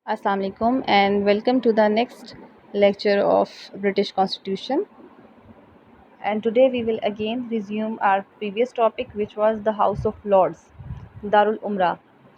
Assalamu alaikum and welcome to the next lecture of British Constitution. And today we will again resume our previous topic which was the House of Lords, Darul Umra.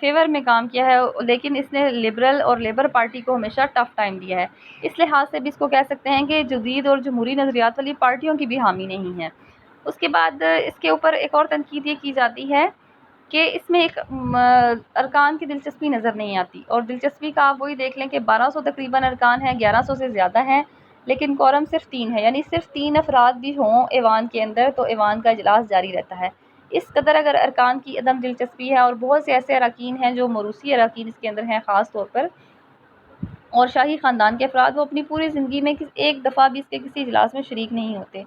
Favour میں کام کیا ہے، لیکن اس نے liberal اور labour party کو ہمیشہ tough time دیا ہے۔ اس لحاظ سے بھی اس کو کہہ سکتے ہیں کہ جدید اور جمہوری نظریات والی پارٹیوں کی بھی حامی نہیں ہے۔ اس کے بعد اس کے اوپر ایک اور تنقید یہ کی جاتی ہے کہ اس میں ایک ارکان کی دلچسپی نظر نہیں آتی، اور دلچسپی کا آپ وہی دیکھ لیں کہ 1200 تقریباً ارکان ہیں، 1100 سے زیادہ ہیں، لیکن کورم صرف 3 ہے، یعنی صرف 3 افراد بھی ہوں ایوان کے اندر تو ایوان کا اجلاس جاری رہتا ہے۔ اس قدر اگر ارکان کی عدم دلچسپی ہے، اور بہت سے ایسے اراکین ہیں جو موروثی اراکین اس کے اندر ہیں خاص طور پر، اور شاہی خاندان کے افراد وہ اپنی پوری زندگی میں ایک دفعہ بھی اس کے کسی اجلاس میں شریک نہیں ہوتے،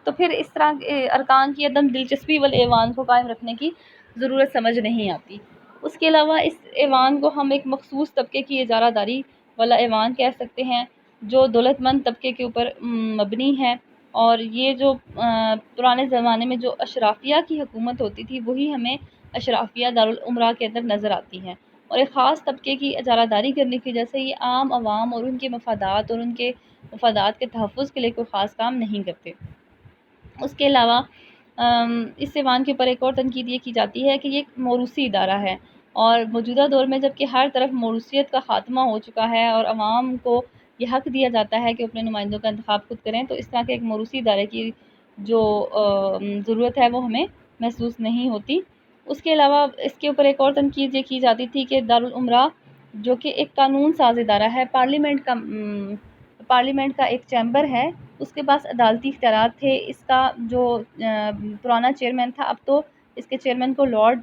تو پھر اس طرح ارکان کی عدم دلچسپی والے ایوان کو قائم رکھنے کی ضرورت سمجھ نہیں آتی۔ اس کے علاوہ اس ایوان کو ہم ایک مخصوص طبقے کی اجارہ داری والا ایوان کہہ سکتے ہیں، جو دولت مند طبقے کے اوپر مبنی ہے، اور یہ جو پرانے زمانے میں جو اشرافیہ کی حکومت ہوتی تھی وہی ہمیں اشرافیہ دارالامراء کے اندر نظر آتی ہیں، اور ایک خاص طبقے کی اجارہ داری کرنے کی وجہ سے یہ عام عوام اور ان کے مفادات اور ان کے مفادات کے تحفظ کے لیے کوئی خاص کام نہیں کرتے۔ اس کے علاوہ اس ایوان کے اوپر ایک اور تنقید یہ کی جاتی ہے کہ یہ ایک موروثی ادارہ ہے، اور موجودہ دور میں جب کہ ہر طرف موروثیت کا خاتمہ ہو چکا ہے اور عوام کو یہ حق دیا جاتا ہے کہ اپنے نمائندوں کا انتخاب خود کریں، تو اس طرح کے ایک موروثی ادارے کی جو ضرورت ہے وہ ہمیں محسوس نہیں ہوتی۔ اس کے علاوہ اس کے اوپر ایک اور تنقید یہ کی جاتی تھی کہ دارالامراء جو کہ ایک قانون ساز ادارہ ہے، پارلیمنٹ کا ایک چیمبر ہے، اس کے پاس عدالتی اختیارات تھے۔ اس کا جو پرانا چیئرمین تھا، اب تو اس کے چیئرمین کو لارڈ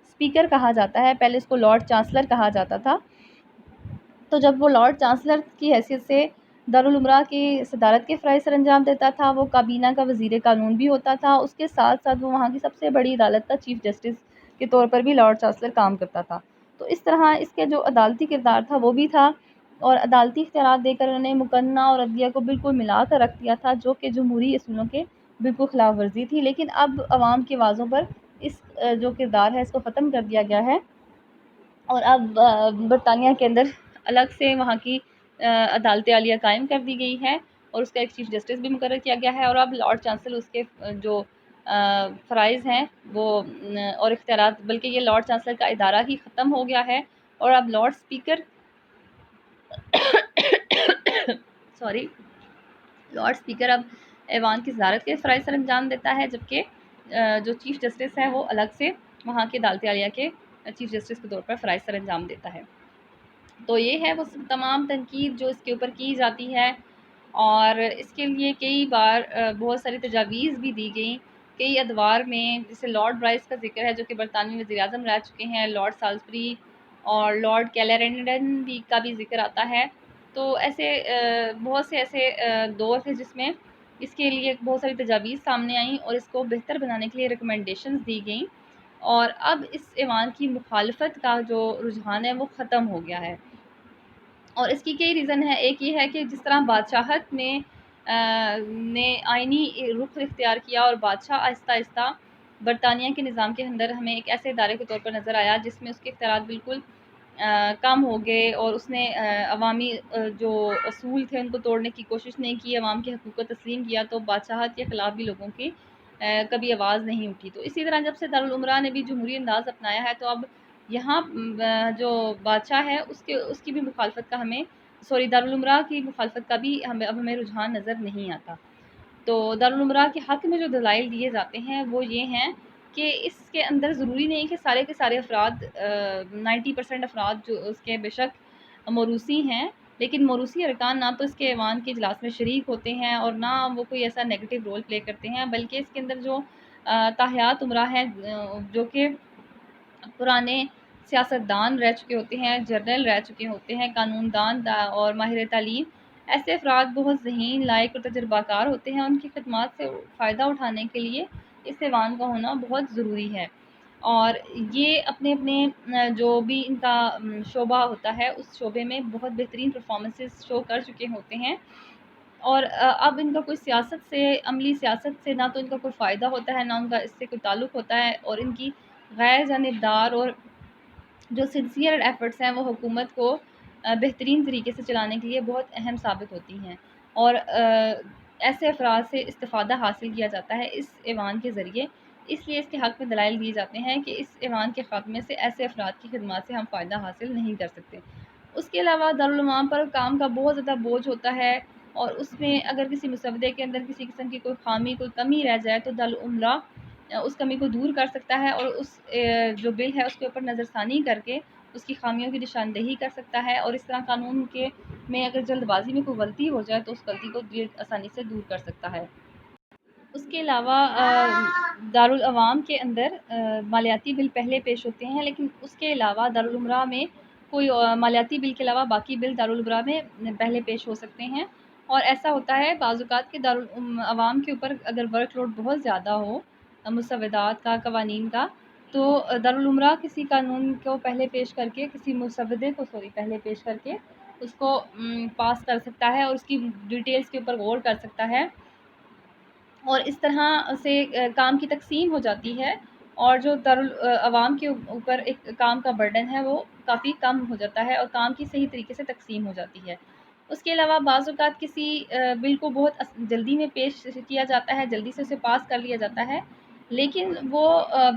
اسپیکر کہا جاتا ہے، پہلے اس کو لارڈ چانسلر کہا جاتا تھا۔ تو جب وہ لارڈ چانسلر کی حیثیت سے دارالامراء کی صدارت کے فرائض سر انجام دیتا تھا، وہ کابینہ کا وزیر قانون بھی ہوتا تھا، اس کے ساتھ ساتھ وہ وہاں کی سب سے بڑی عدالت کا چیف جسٹس کے طور پر بھی لارڈ چانسلر کام کرتا تھا۔ تو اس طرح اس کے جو عدالتی کردار تھا وہ بھی تھا، اور عدالتی اختیارات دے کر انہوں نے مقننہ اور عدلیہ کو بالکل ملا کر رکھ دیا تھا، جو کہ جمہوری اصولوں کے بالکل خلاف ورزی تھی۔ لیکن اب عوام کی آوازوں پر اس جو کردار ہے اس کو ختم کر دیا گیا ہے، اور اب برطانیہ کے اندر الگ سے وہاں کی عدالت عالیہ قائم کر دی گئی ہے، اور اس کا ایک چیف جسٹس بھی مقرر کیا گیا ہے، اور اب لارڈ چانسلر اس کے جو فرائض ہیں وہ اور اختیارات، بلکہ یہ لارڈ چانسلر کا ادارہ ہی ختم ہو گیا ہے، اور اب لارڈ اسپیکر لارڈ اسپیکر اب ایوان کی صدارت کے فرائض سر انجام دیتا ہے، جبکہ جو چیف جسٹس ہے وہ الگ سے وہاں کے عدالت عالیہ کے چیف جسٹس کے طور پر فرائض سر انجام دیتا ہے۔ تو یہ ہے وہ تمام تنقید جو اس کے اوپر کی جاتی ہے، اور اس کے لیے کئی بار بہت ساری تجاویز بھی دی گئیں کئی ادوار میں، جیسے لارڈ برائس کا ذکر ہے جو کہ برطانوی وزیر اعظم رہ چکے ہیں، لارڈ سالزبری اور لارڈ کیلرینڈن بھی کا بھی ذکر آتا ہے۔ تو ایسے بہت سے ایسے دور تھے جس میں اس کے لیے بہت ساری تجاویز سامنے آئیں، اور اس کو بہتر بنانے کے لیے ریکمنڈیشنز دی گئیں، اور اب اس ایوان کی مخالفت کا جو رجحان ہے وہ ختم ہو گیا ہے، اور اس کی کئی ریزن ہے۔ ایک یہ ہے کہ جس طرح بادشاہت نے آئینی رخ اختیار کیا، اور بادشاہ آہستہ آہستہ برطانیہ کے نظام کے اندر ہمیں ایک ایسے ادارے کے طور پر نظر آیا جس میں اس کے اختیارات بالکل کم ہو گئے، اور اس نے عوامی جو اصول تھے ان کو توڑنے کی کوشش نہیں کی، عوام کے حقوق کو تسلیم کیا، تو بادشاہت کے خلاف بھی لوگوں کی کبھی آواز نہیں اٹھی۔ تو اسی طرح جب سے دارالامراء نے بھی جمہوری انداز اپنایا ہے، تو اب یہاں جو بادشاہ ہے اس کی بھی مخالفت کا دارالامراء کی مخالفت کا بھی اب ہمیں رجحان نظر نہیں آتا۔ تو دارالامراء کے حق میں جو دلائل دیے جاتے ہیں وہ یہ ہیں کہ اس کے اندر ضروری نہیں کہ سارے کے سارے افراد 90% افراد جو اس کے بے شک موروثی ہیں، لیکن موروثی ارکان نہ تو اس کے ایوان کے اجلاس میں شریک ہوتے ہیں، اور نہ وہ کوئی ایسا نیگیٹو رول پلے کرتے ہیں، بلکہ اس کے اندر جو تاحیات امراء ہیں جو کہ پرانے سیاستدان رہ چکے ہوتے ہیں، جرنل رہ چکے ہوتے ہیں، قانون دان اور ماہر تعلیم، ایسے افراد بہت ذہین، لائق اور تجربہ کار ہوتے ہیں، ان کی خدمات سے فائدہ اٹھانے کے لیے اس ایوان کا ہونا بہت ضروری ہے، اور یہ اپنے اپنے جو بھی ان کا شعبہ ہوتا ہے اس شعبے میں بہت بہترین پرفارمنسز شو کر چکے ہوتے ہیں، اور اب ان کا کوئی سیاست سے، عملی سیاست سے نہ تو ان کا کوئی فائدہ ہوتا ہے، نہ ان کا اس سے کوئی تعلق ہوتا ہے، اور ان کی غیر جانبدار اور جو سنسیئر ایفرٹس ہیں وہ حکومت کو بہترین طریقے سے چلانے کے لیے بہت اہم ثابت ہوتی ہیں، اور ایسے افراد سے استفادہ حاصل کیا جاتا ہے اس ایوان کے ذریعے اس لیے اس کے حق میں دلائل دیے جاتے ہیں کہ اس ایوان کے خاتمے سے ایسے افراد کی خدمات سے ہم فائدہ حاصل نہیں کر سکتے۔ اس کے علاوہ دارالعلوم پر کام کا بہت زیادہ بوجھ ہوتا ہے، اور اس میں اگر کسی مسودے کے اندر کسی قسم کی کوئی خامی، کوئی کمی رہ جائے تو دارالعمرہ اس کمی کو دور کر سکتا ہے، اور اس جو بل ہے اس کے اوپر نظر ثانی کر کے اس کی خامیوں کی نشاندہی کر سکتا ہے، اور اس طرح قانون کے میں اگر جلد بازی میں کوئی غلطی ہو جائے تو اس غلطی کو آسانی سے دور کر سکتا ہے۔ اس کے علاوہ دارالعوام کے اندر مالیاتی بل پہلے پیش ہوتے ہیں، لیکن اس کے علاوہ دارالعمرہ میں کوئی مالیاتی بل کے علاوہ باقی بل دارالعمرہ میں پہلے پیش ہو سکتے ہیں۔ اور ایسا ہوتا ہے بعض اوقات کے دارالعوام کے اوپر اگر ورک لوڈ بہت زیادہ ہو مسودات کا، قوانین کا، تو دارالعمرہ کسی قانون کو پہلے پیش کر کے، کسی مسودے کو پہلے پیش کر کے اس کو پاس کر سکتا ہے، اور اس کی ڈیٹیلز کے اوپر غور کر سکتا ہے، اور اس طرح سے کام کی تقسیم ہو جاتی ہے، اور جو دارالعوام کے اوپر ایک کام کا برڈن ہے وہ کافی کم ہو جاتا ہے، اور کام کی صحیح طریقے سے تقسیم ہو جاتی ہے۔ اس کے علاوہ بعض اوقات کسی بل کو بہت جلدی میں پیش کیا جاتا ہے، جلدی سے اسے پاس کر لیا جاتا ہے، لیکن وہ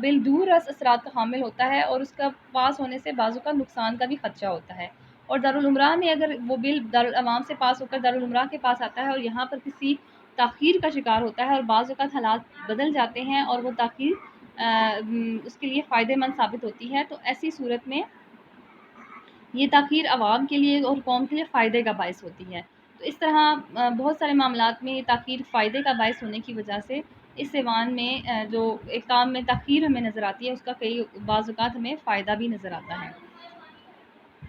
بل دور رس اثرات کا حامل ہوتا ہے، اور اس کا پاس ہونے سے بعض اوقات نقصان کا بھی خدشہ ہوتا ہے۔ اور دارالعمرہ میں اگر وہ بل دارالعوام سے پاس ہو کر دارالعمرہ کے پاس آتا ہے اور یہاں پر کسی تاخیر کا شکار ہوتا ہے، اور بعض اوقات حالات بدل جاتے ہیں اور وہ تاخیر اس کے لیے فائدہ مند ثابت ہوتی ہے، تو ایسی صورت میں یہ تاخیر عوام کے لیے اور قوم کے لیے فائدے کا باعث ہوتی ہے۔ تو اس طرح بہت سارے معاملات میں یہ تاخیر فائدے کا باعث ہونے کی وجہ سے اس ایوان میں جو ایک کام میں تاخیر ہمیں نظر آتی ہے، اس کا کئی بعض اوقات ہمیں فائدہ بھی نظر آتا ہے۔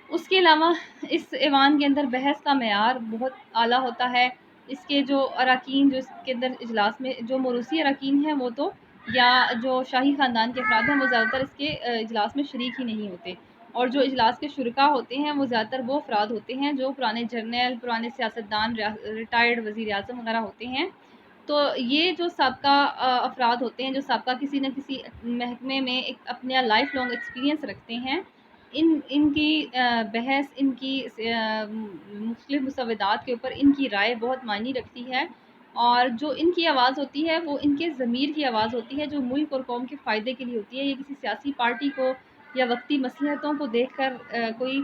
اس کے علاوہ اس ایوان کے اندر بحث کا معیار بہت اعلیٰ ہوتا ہے۔ اس کے جو اراکین جو اس کے اندر اجلاس میں جو موروثی اراکین ہیں وہ تو، یا جو شاہی خاندان کے افراد ہیں وہ زیادہ تر اس کے اجلاس میں شریک ہی نہیں ہوتے، اور جو اجلاس کے شرکا ہوتے ہیں وہ زیادہ تر وہ افراد ہوتے ہیں جو پرانے جرنیل، پرانے سیاستدان، ریٹائرڈ وزیر اعظم وغیرہ ہوتے ہیں۔ تو یہ جو سابقہ افراد ہوتے ہیں، جو سابقہ کسی نہ کسی محکمے میں ایک اپنا لائف لانگ ایکسپیرینس رکھتے ہیں، ان کی بحث، ان کی مختلف مسودات کے اوپر ان کی رائے بہت معنی رکھتی ہے، اور جو ان کی آواز ہوتی ہے وہ ان کے ضمیر کی آواز ہوتی ہے، جو ملک اور قوم کے فائدے کے لیے ہوتی ہے۔ یہ کسی سیاسی پارٹی کو یا وقتی مصلحتوں کو دیکھ کر کوئی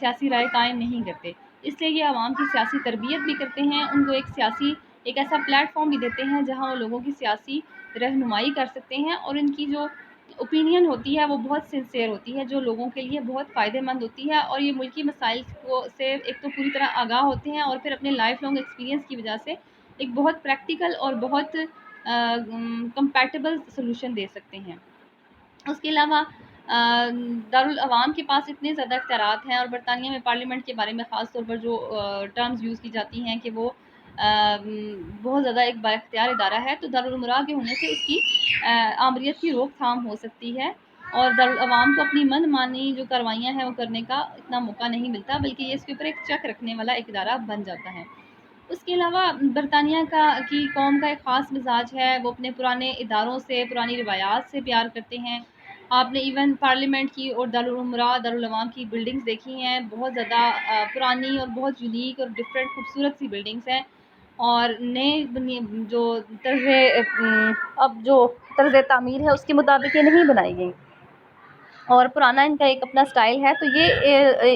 سیاسی رائے قائم نہیں کرتے، اس لیے یہ عوام کی سیاسی تربیت بھی کرتے ہیں، ان کو ایک ایسا پلیٹ فارم بھی دیتے ہیں جہاں وہ لوگوں کی سیاسی رہنمائی کر سکتے ہیں، اور ان کی جو اوپینین ہوتی ہے وہ بہت سنسیئر ہوتی ہے، جو لوگوں کے لیے بہت فائدہ مند ہوتی ہے، اور یہ ملکی مسائل سے ایک تو پوری طرح آگاہ ہوتے ہیں، اور پھر اپنے لائف لانگ ایکسپیرینس کی وجہ سے ایک بہت پریکٹیکل اور بہت کمپیٹیبل سلوشن دے سکتے ہیں۔ اس کے علاوہ دارالعوام کے پاس اتنے زیادہ اختیارات ہیں، اور برطانیہ میں پارلیمنٹ کے بارے میں خاص طور پر جو ٹرمز یوز کی جاتی ہیں کہ وہ بہت زیادہ ایک بااختیار ادارہ ہے، تو دارالعمرہ کے ہونے سے اس کی آمریت کی روک تھام ہو سکتی ہے، اور دارالعوام کو اپنی من مانی جو کاروائیاں ہیں وہ کرنے کا اتنا موقع نہیں ملتا، بلکہ یہ اس کے اوپر ایک چیک رکھنے والا ایک ادارہ بن جاتا ہے۔ اس کے علاوہ برطانیہ کی قوم کا ایک خاص مزاج ہے، وہ اپنے پرانے اداروں سے، پرانی روایات سے پیار کرتے ہیں۔ آپ نے ایون پارلیمنٹ کی اور دارالعوام کی بلڈنگز دیکھی ہیں، بہت زیادہ پرانی اور بہت یونیک اور ڈفرینٹ خوبصورت سی بلڈنگز ہیں، اور نئے جو طرز تعمیر ہے اس کے مطابق یہ نہیں بنائی گئی، اور پرانا ان کا ایک اپنا سٹائل ہے، تو یہ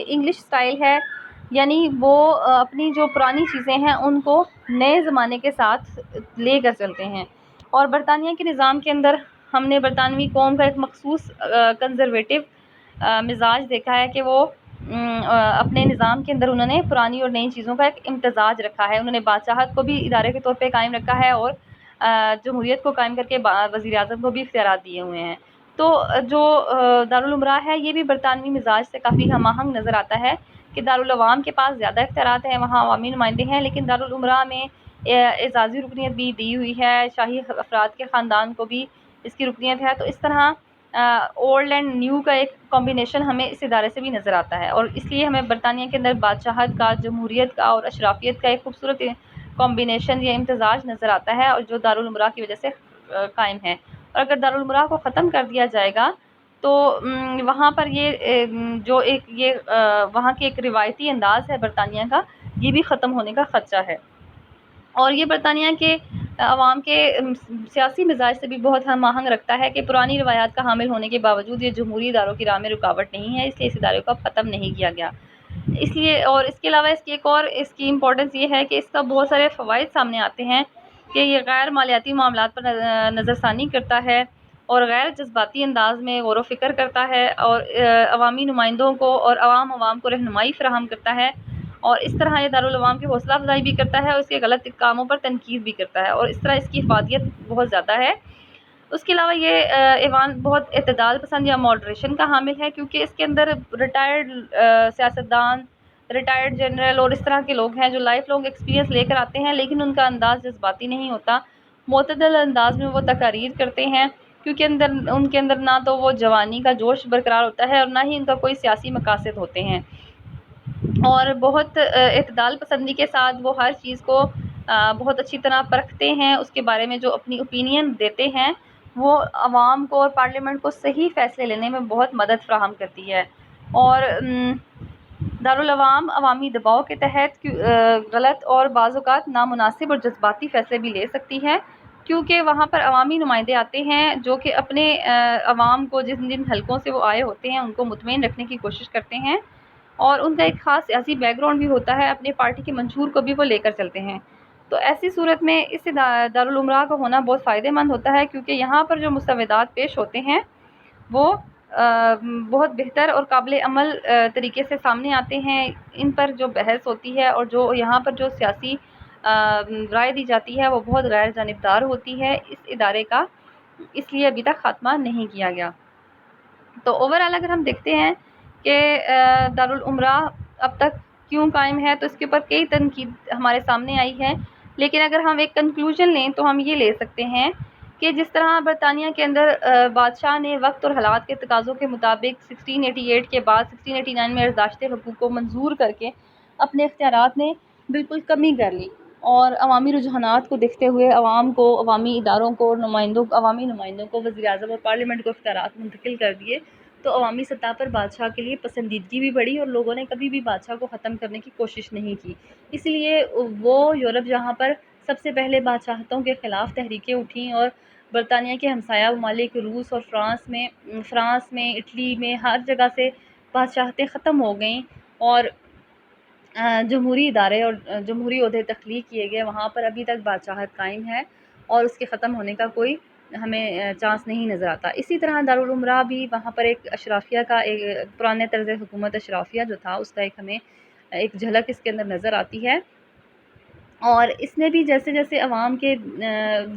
انگلش سٹائل ہے، یعنی وہ اپنی جو پرانی چیزیں ہیں ان کو نئے زمانے کے ساتھ لے کر چلتے ہیں۔ اور برطانیہ کے نظام کے اندر ہم نے برطانوی قوم کا ایک مخصوص کنزرویٹو مزاج دیکھا ہے کہ وہ اپنے نظام کے اندر انہوں نے پرانی اور نئی چیزوں کا ایک امتزاج رکھا ہے، انہوں نے بادشاہت کو بھی ادارے کے طور پہ قائم رکھا ہے، اور جمہوریت کو قائم کر کے وزیر اعظم کو بھی اختیارات دیے ہوئے ہیں۔ تو جو دارالعمرہ ہے یہ بھی برطانوی مزاج سے کافی ہم آہنگ نظر آتا ہے کہ دارالعوام کے پاس زیادہ اختیارات ہیں، وہاں عوامی نمائندے ہیں، لیکن دارالعمرہ میں اعزازی رکنیت بھی دی ہوئی ہے، شاہی افراد کے خاندان کو بھی اس کی رکنیت ہے، تو اس طرح اولڈ اینڈ نیو کا ایک کمبینیشن ہمیں اس ادارے سے بھی نظر آتا ہے، اور اس لیے ہمیں برطانیہ کے اندر بادشاہت کا، جمہوریت کا اور اشرافیت کا ایک خوبصورت کمبینیشن یا امتزاج نظر آتا ہے، اور جو دارالعمرہ کی وجہ سے قائم ہے۔ اور اگر دارالعمرہ کو ختم کر دیا جائے گا تو وہاں پر وہاں کے ایک روایتی انداز ہے برطانیہ کا، یہ بھی ختم ہونے کا خدشہ ہے۔ اور یہ برطانیہ کے عوام کے سیاسی مزاج سے بھی بہت ہم آہنگ رکھتا ہے کہ پرانی روایات کا حامل ہونے کے باوجود یہ جمہوری اداروں کی راہ میں رکاوٹ نہیں ہے، اس لیے اس ادارے کو اب ختم نہیں کیا گیا۔ اس لیے اور اس کے علاوہ اس کی امپورٹنس یہ ہے کہ اس کا بہت سارے فوائد سامنے آتے ہیں کہ یہ غیر مالیاتی معاملات پر نظر ثانی کرتا ہے اور غیر جذباتی انداز میں غور و فکر کرتا ہے اور عوامی نمائندوں کو اور عوام کو رہنمائی فراہم کرتا ہے، اور اس طرح یہ دارالعوام کی حوصلہ افزائی بھی کرتا ہے اور اس کے غلط کاموں پر تنقید بھی کرتا ہے، اور اس طرح اس کی افادیت بہت زیادہ ہے۔ اس کے علاوہ یہ ایوان بہت اعتدال پسند یا ماڈریشن کا حامل ہے، کیونکہ اس کے اندر ریٹائرڈ سیاستدان، ریٹائرڈ جنرل اور اس طرح کے لوگ ہیں جو لائف لانگ ایکسپیرینس لے کر آتے ہیں، لیکن ان کا انداز جذباتی نہیں ہوتا، معتدل انداز میں وہ تقاریر کرتے ہیں، کیونکہ ان کے اندر نہ تو وہ جوانی کا جوش برقرار ہوتا ہے اور نہ ہی ان کا کوئی سیاسی مقاصد ہوتے ہیں، اور بہت اعتدال پسندی کے ساتھ وہ ہر چیز کو بہت اچھی طرح پرکھتے ہیں، اس کے بارے میں جو اپنی اوپینین دیتے ہیں وہ عوام کو اور پارلیمنٹ کو صحیح فیصلے لینے میں بہت مدد فراہم کرتی ہے، اور دارالعوام عوامی دباؤ کے تحت غلط اور بعض اوقات نامناسب اور جذباتی فیصلے بھی لے سکتی ہے، کیونکہ وہاں پر عوامی نمائندے آتے ہیں جو کہ اپنے عوام کو جن حلقوں سے وہ آئے ہوتے ہیں ان کو مطمئن رکھنے کی کوشش کرتے ہیں، اور ان کا ایک خاص سیاسی بیک گراؤنڈ بھی ہوتا ہے، اپنے پارٹی کے منشور کو بھی وہ لے کر چلتے ہیں۔ تو ایسی صورت میں اس دارالعمرہ کا ہونا بہت فائدہ مند ہوتا ہے، کیونکہ یہاں پر جو مستندات پیش ہوتے ہیں وہ بہت بہتر اور قابل عمل طریقے سے سامنے آتے ہیں، ان پر جو بحث ہوتی ہے اور جو یہاں پر جو سیاسی رائے دی جاتی ہے وہ بہت غیر جانبدار ہوتی ہے۔ اس ادارے کا اس لیے ابھی تک خاتمہ نہیں کیا گیا۔ تو اوورآل اگر ہم دیکھتے ہیں کہ دارالعمرہ اب تک کیوں قائم ہے، تو اس کے اوپر کئی تنقید ہمارے سامنے آئی ہے، لیکن اگر ہم ایک کنکلوژن لیں تو ہم یہ لے سکتے ہیں کہ جس طرح برطانیہ کے اندر بادشاہ نے وقت اور حالات کے تقاضوں کے مطابق 1688 کے بعد 1689 میں ارزاشت حقوق کو منظور کر کے اپنے اختیارات میں بالکل کمی کر لی، اور عوامی رجحانات کو دیکھتے ہوئے عوام کو، عوامی اداروں کو، عوامی نمائندوں کو، وزیر اعظم اور پارلیمنٹ کو اختیارات منتقل کر دیے، تو عوامی سطح پر بادشاہ کے لیے پسندیدگی بھی بڑھی اور لوگوں نے کبھی بھی بادشاہ کو ختم کرنے کی کوشش نہیں کی۔ اس لیے وہ یورپ جہاں پر سب سے پہلے بادشاہتوں کے خلاف تحریکیں اٹھیں اور برطانیہ کے ہمسایہ ممالک روس اور فرانس میں اٹلی میں ہر جگہ سے بادشاہتیں ختم ہو گئیں، اور جمہوری ادارے اور جمہوری عہدے تخلیق کیے گئے، وہاں پر ابھی تک بادشاہت قائم ہے اور اس کے ختم ہونے کا کوئی ہمیں چانس نہیں نظر آتا۔ اسی طرح دارالعمرہ بھی وہاں پر ایک اشرافیہ کا ایک پرانے طرز حکومت اشرافیہ جو تھا اس کا ہمیں ایک جھلک اس کے اندر نظر آتی ہے، اور اس نے بھی جیسے جیسے عوام کے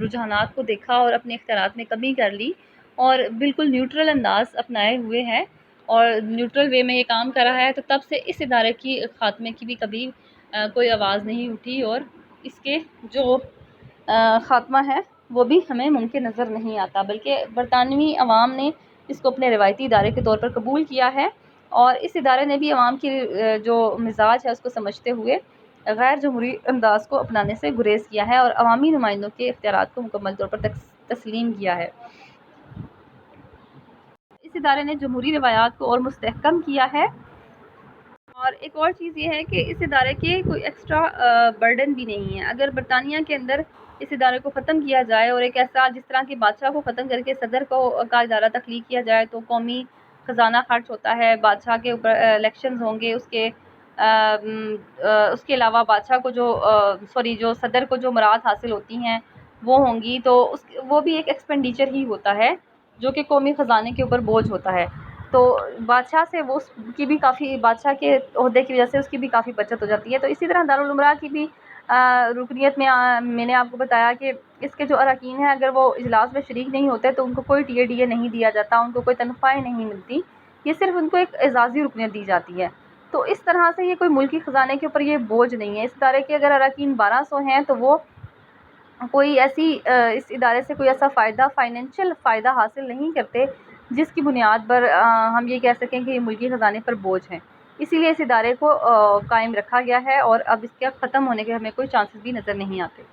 رجحانات کو دیکھا اور اپنے اختیارات میں کمی کر لی اور بالکل نیوٹرل انداز اپنائے ہوئے ہے اور نیوٹرل وے میں یہ کام کر رہا ہے، تو تب سے اس ادارے کی خاتمے کی بھی کبھی کوئی آواز نہیں اٹھی، اور اس کے جو خاتمہ ہے وہ بھی ہمیں ممکن نظر نہیں آتا، بلکہ برطانوی عوام نے اس کو اپنے روایتی ادارے کے طور پر قبول کیا ہے، اور اس ادارے نے بھی عوام کی جو مزاج ہے اس کو سمجھتے ہوئے غیر جمہوری انداز کو اپنانے سے گریز کیا ہے اور عوامی نمائندوں کے اختیارات کو مکمل طور پر تسلیم کیا ہے۔ اس ادارے نے جمہوری روایات کو اور مستحکم کیا ہے، اور ایک اور چیز یہ ہے کہ اس ادارے کے کوئی ایکسٹرا برڈن بھی نہیں ہے۔ اگر برطانیہ کے اندر اس ادارے کو ختم کیا جائے اور ایک ایسا جس طرح کے بادشاہ کو ختم کر کے صدر کا ادارہ تخلیق کیا جائے، تو قومی خزانہ خرچ ہوتا ہے، بادشاہ کے اوپر الیکشنز ہوں گے، اس کے علاوہ بادشاہ کو جو صدر کو جو مراد حاصل ہوتی ہیں وہ ہوں گی، تو وہ بھی ایک ایکسپینڈیچر ہی ہوتا ہے جو کہ قومی خزانے کے اوپر بوجھ ہوتا ہے، تو بادشاہ سے وہ کی بھی کافی، بادشاہ کے عہدے کی وجہ سے اس کی بھی کافی بچت ہو جاتی ہے۔ تو اسی طرح دارالعمرہ کی بھی رکنیت میں نے آپ کو بتایا کہ اس کے جو اراکین ہیں اگر وہ اجلاس میں شریک نہیں ہوتے تو ان کو کوئی ٹی اے نہیں دیا جاتا، ان کو کوئی تنخواہیں نہیں ملتی، یہ صرف ان کو ایک اعزازی رکنیت دی جاتی ہے۔ تو اس طرح سے یہ کوئی ملکی خزانے کے اوپر یہ بوجھ نہیں ہے۔ اس ادارے کے اگر اراکین 1200 ہیں تو وہ کوئی ایسی اس ادارے سے کوئی ایسا فائنینشیل فائدہ حاصل نہیں کرتے جس کی بنیاد پر ہم یہ کہہ سکیں کہ یہ ملکی خزانے پر بوجھ ہیں، اسی لیے اس ادارے کو قائم رکھا گیا ہے، اور اب اس کے ختم ہونے کے ہمیں کوئی چانسز بھی نظر نہیں آتے۔